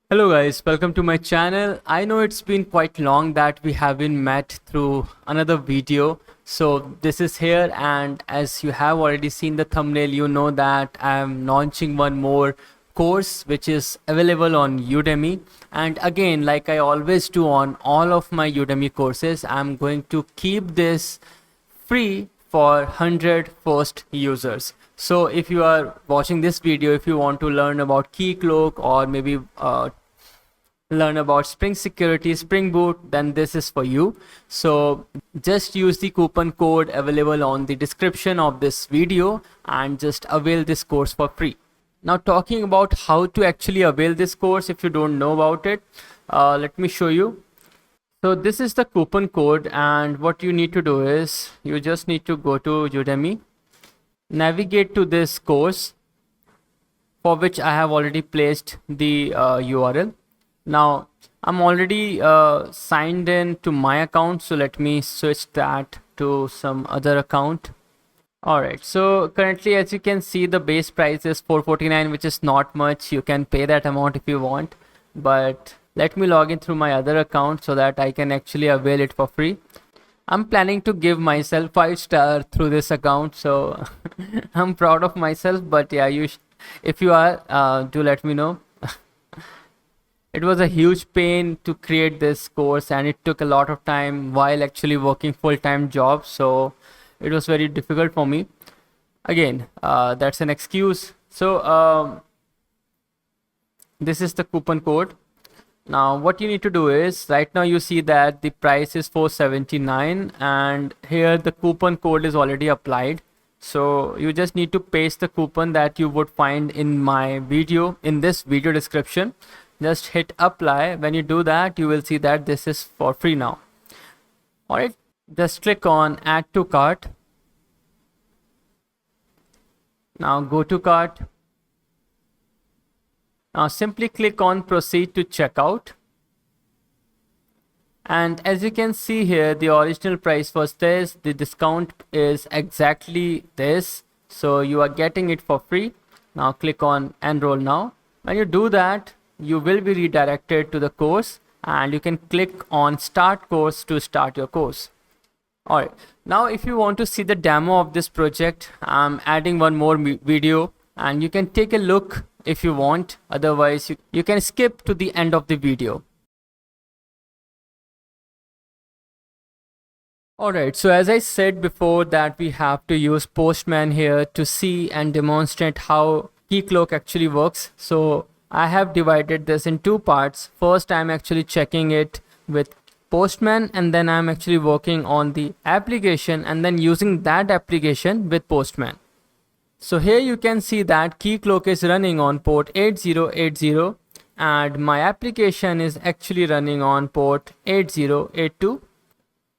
Hello guys, welcome to my channel. I know it's been quite long that we haven't met through another video. So this is here, and as you have already seen the thumbnail, you know that I'm launching one more course which is available on Udemy. And again, like I always do on all of my Udemy courses, I'm going to keep this free for 100 first users. So if you are watching this video, if you want to learn about Keycloak or maybe learn about Spring Security, Spring Boot, then this is for you. So just use the coupon code available on the description of this video and just avail this course for free. Now talking about how to actually avail this course, if you don't know about it, let me show you. So this is the coupon code, and what you need to do is you just need to go to Udemy, navigate to this course for which I have already placed the URL. Now I'm already signed in to my account, so let me switch that to some other account. Alright, so currently as you can see, the base price is $449, which is not much. You can pay that amount if you want, but let me log in through my other account so that I can actually avail it for free. I'm planning to give myself 5-star through this account, so I'm proud of myself. But yeah, if you are, do let me know. It was a huge pain to create this course, and it took a lot of time while actually working full-time job, so it was very difficult for me. Again, that's an excuse. So this is the coupon code. Now what you need to do is, right now you see that the price is $479, and here the coupon code is already applied. So you just need to paste the coupon that you would find in my video, in this video description. Just hit apply. When you do that, you will see that this is for free now. Alright, just click on add to cart. Now go to cart. Now simply click on proceed to checkout. And as you can see here, the original price was this, the discount is exactly this, so you are getting it for free. Now click on enroll now. When you do that, you will be redirected to the course, and you can click on start course to start your course. Alright, now if you want to see the demo of this project, I'm adding one more video, and you can take a look if you want. Otherwise you can skip to the end of the video. Alright, so as I said before that we have to use Postman here to see and demonstrate how Keycloak actually works. So I have divided this in two parts. First, I'm actually checking it with Postman, and then I'm actually working on the application and then using that application with Postman. So here you can see that Keycloak is running on port 8080 and my application is actually running on port 8082.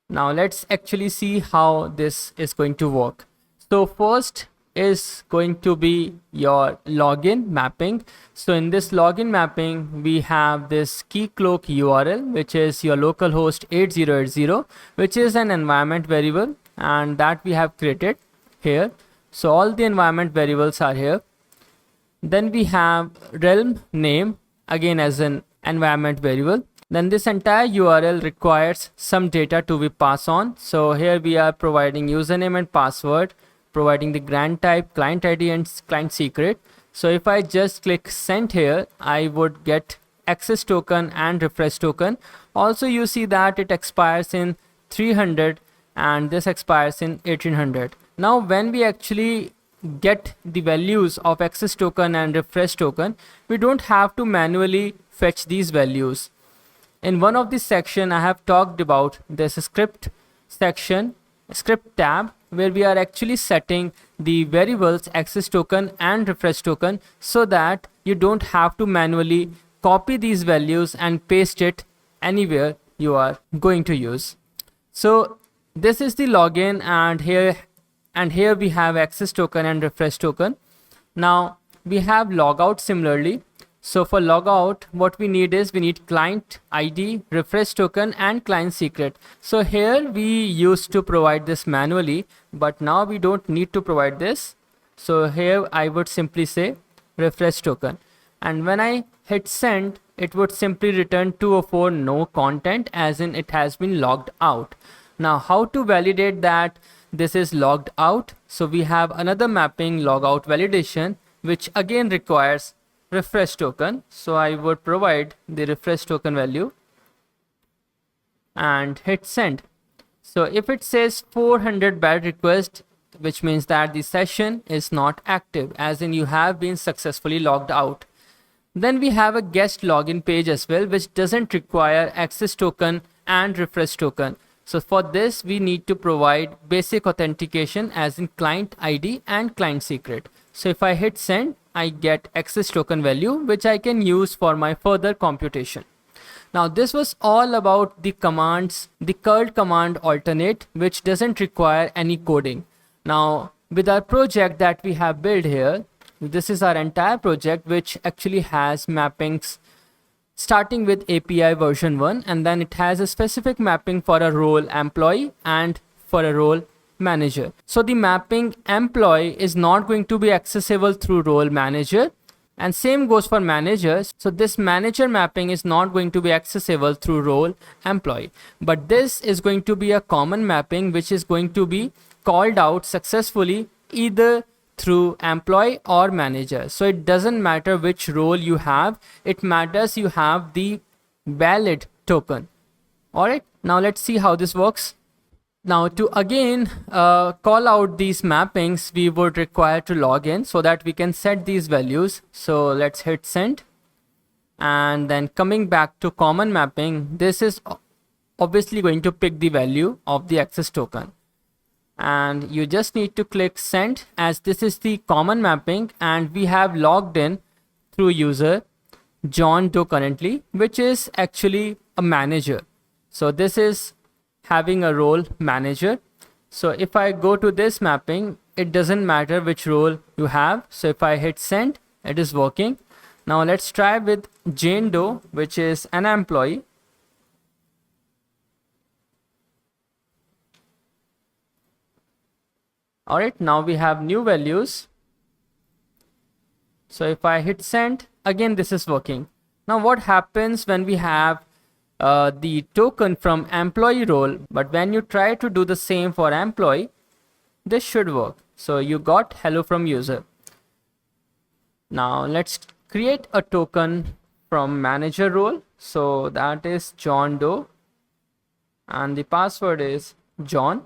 Now let's actually see how this is going to work. So first is going to be your login mapping. So in this login mapping, we have this Keycloak URL, which is your localhost 8080, which is an environment variable, and that we have created here. So all the environment variables are here. Then we have realm name, again as an environment variable. Then this entire URL requires some data to be passed on. So here we are providing username and password, providing the grant type, client ID and client secret. So if I just click send here, I would get access token and refresh token. Also you see that it expires in 300 and this expires in 1800. Now when we actually get the values of access token and refresh token, we don't have to manually fetch these values. In one of the section, I have talked about this script section, script tab, where we are actually setting the variables access token and refresh token so that you don't have to manually copy these values and paste it anywhere you are going to use. So this is the login, and here we have access token and refresh token. Now we have logout similarly. So for logout, what we need is we need client ID, refresh token and client secret. So here we used to provide this manually, but now we don't need to provide this. So here I would simply say refresh token, and when I hit send, it would simply return 204 no content, as in it has been logged out. Now, how to validate that this is logged out? So we have another mapping logout validation, which again requires refresh token. So I would provide the refresh token value and hit send. So if it says 400 bad request, which means that the session is not active, as in you have been successfully logged out. Then we have a guest login page as well, which doesn't require access token and refresh token. So for this, we need to provide basic authentication, as in client ID and client secret. So if I hit send, I get access token value, which I can use for my further computation. Now this was all about the commands, the curl command alternate, which doesn't require any coding. Now with our project that we have built here, this is our entire project, which actually has mappings starting with API version 1, and then it has a specific mapping for a role employee and for a role manager. So the mapping employee is not going to be accessible through role manager, and same goes for managers. So this manager mapping is not going to be accessible through role employee, but this is going to be a common mapping which is going to be called out successfully either through employee or manager. So it doesn't matter which role you have, it matters you have the valid token. All right, now let's see how this works. Now to again call out these mappings, we would require to log in so that we can set these values. So let's hit send, and then coming back to common mapping, this is obviously going to pick the value of the access token, and you just need to click send, as this is the common mapping and we have logged in through user John Doe currently, which is actually a manager. So this is having a role manager. So if I go to this mapping, it doesn't matter which role you have. So if I hit send, it is working. Now let's try with Jane Doe, which is an employee. All right, now we have new values. So if I hit send, again this is working. Now what happens when we have the token from employee role, but when you try to do the same for employee, this should work. So you got hello from user. Now let's create a token from manager role. So that is John Doe and the password is John.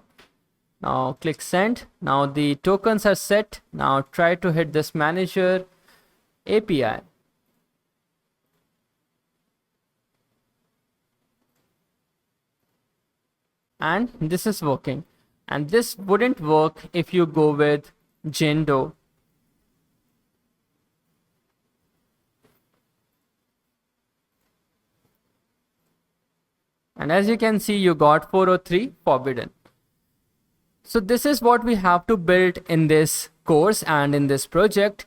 Now click send. Now the tokens are set. Now try to hit this manager API. And this is working, and this wouldn't work if you go with Jane Doe. And as you can see, you got 403 forbidden. So this is what we have to build in this course and in this project.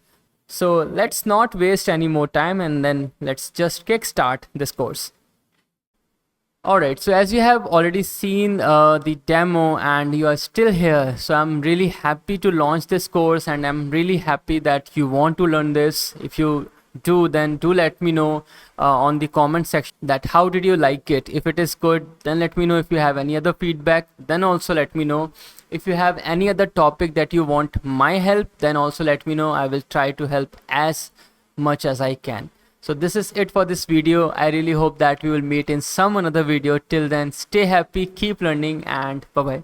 So let's not waste any more time, and then let's just kickstart this course. Alright, so as you have already seen the demo and you are still here, so I'm really happy to launch this course, and I'm really happy that you want to learn this. If you do, then do let me know on the comment section that how did you like it. If it is good, then let me know. If you have any other feedback, then also let me know. If you have any other topic that you want my help, then also let me know. I will try to help as much as I can. So this is it for this video. I really hope that we will meet in some another video. Till then, stay happy, keep learning, and bye bye.